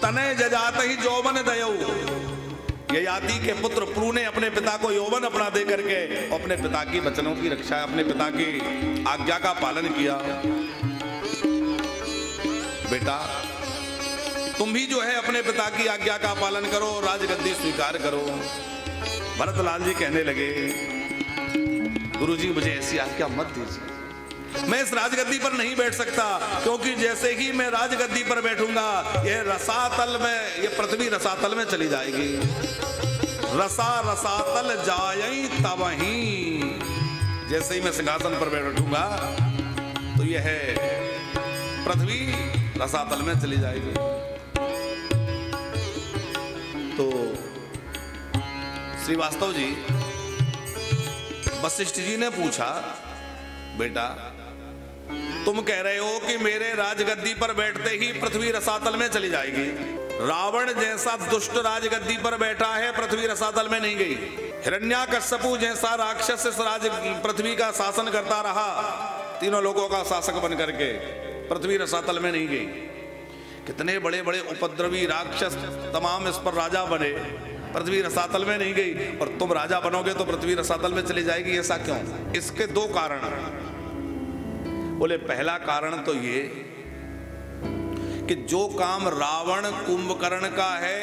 तनय जजात ही यौवन दयऊ। ययाति के पुत्र प्रू ने अपने पिता को यौवन अपना दे करके अपने पिता की वचनों की रक्षा, अपने पिता की आज्ञा का पालन किया। बेटा तुम भी जो है अपने पिता की आज्ञा का पालन करो, राजगद्दी स्वीकार करो। भरतलाल जी कहने लगे, गुरुजी मुझे ऐसी आज्ञा मत दीजिए, मैं इस राजगद्दी पर नहीं बैठ सकता, क्योंकि जैसे ही मैं राजगद्दी पर बैठूंगा ये रसातल में, ये पृथ्वी रसातल में चली जाएगी। रसा रसातल जायई तबही, जैसे ही मैं सिंहासन पर बैठूंगा तो यह पृथ्वी रसातल में चली जाएगी। तो श्रीवास्तव जी, वशिष्ठ जी ने पूछा, बेटा तुम कह रहे हो कि मेरे राजगद्दी पर बैठते ही पृथ्वी रसातल में चली जाएगी। रावण जैसा दुष्ट राजगद्दी पर बैठा है, पृथ्वी रसातल में नहीं गई। हिरण्याकश्यपु जैसा राक्षस इस राज पृथ्वी का शासन करता रहा, तीनों लोगों का शासक बन करके, पृथ्वी रसातल में नहीं गई। कितने बड़े बड़े उपद्रवी राक्षस तमाम इस पर राजा बने, पृथ्वी रसातल में नहीं गई, और तुम राजा बनोगे तो पृथ्वी रसातल में चली जाएगी। ऐसा क्यों? इसके दो कारण। बोले पहला कारण तो ये कि जो काम रावण कुंभकर्ण का है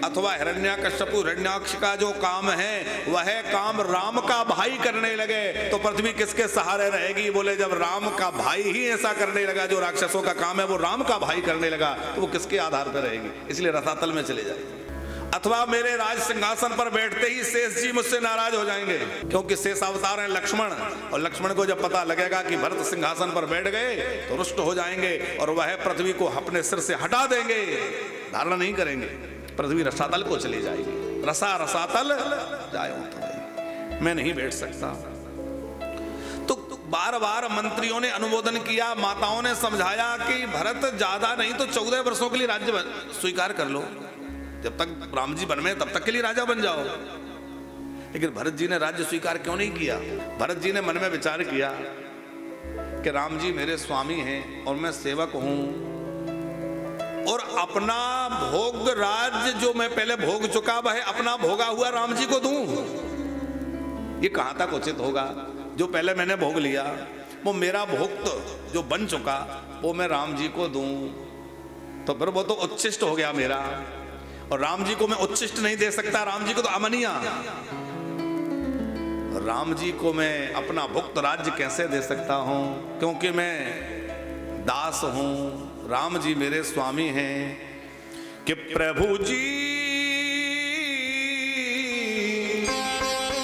अथवा हिरण्याकश्यपु हिरण्याक्ष का जो काम है वह काम राम का भाई करने लगे तो पृथ्वी किसके सहारे रहेगी? बोले जब राम का भाई ही ऐसा करने लगा, जो राक्षसों का काम है वो राम का भाई करने लगा, तो वो किसके आधार पर रहेगी? इसलिए रसातल में चले जाएगी। अथवा मेरे राज सिंहासन पर बैठते ही शेष जी मुझसे नाराज हो जाएंगे, क्योंकि शेष अवतार हैं लक्ष्मण, और लक्ष्मण को जब पता लगेगा कि भरत सिंहासन पर बैठ गए तो रुष्ट हो जाएंगे और वह पृथ्वी को अपने सिर से हटा देंगे, धारण नहीं करेंगे, पृथ्वी रसातल को चली जाएगी। रसा रसातल जाए, मैं नहीं बैठ सकता। तो बार बार मंत्रियों ने अनुमोदन किया, माताओं ने समझाया कि भरत ज्यादा नहीं तो 14 वर्षों के लिए राज्य स्वीकार कर लो, जब तक राम जी बन में तब तक के लिए राजा बन जाओ। लेकिन भरत जी ने राज्य स्वीकार क्यों नहीं किया? भरत जी ने मन में विचार किया कि राम जी मेरे स्वामी हैं और मैं सेवक हूं, और अपना भोग राज्य जो मैं पहले भोग चुका वह अपना भोगा हुआ राम जी को दूं, ये कहां तक उचित होगा? जो पहले मैंने भोग लिया वो मेरा भोग जो बन चुका वो मैं राम जी को दूं, तो फिर वो तो उच्छिष्ट हो गया मेरा, और राम जी को मैं उच्छिष्ट नहीं दे सकता, राम जी को तो अमनिया। राम जी को मैं अपना भुक्त राज्य कैसे दे सकता हूं? क्योंकि मैं दास हूं, राम जी मेरे स्वामी हैं। कि प्रभु जी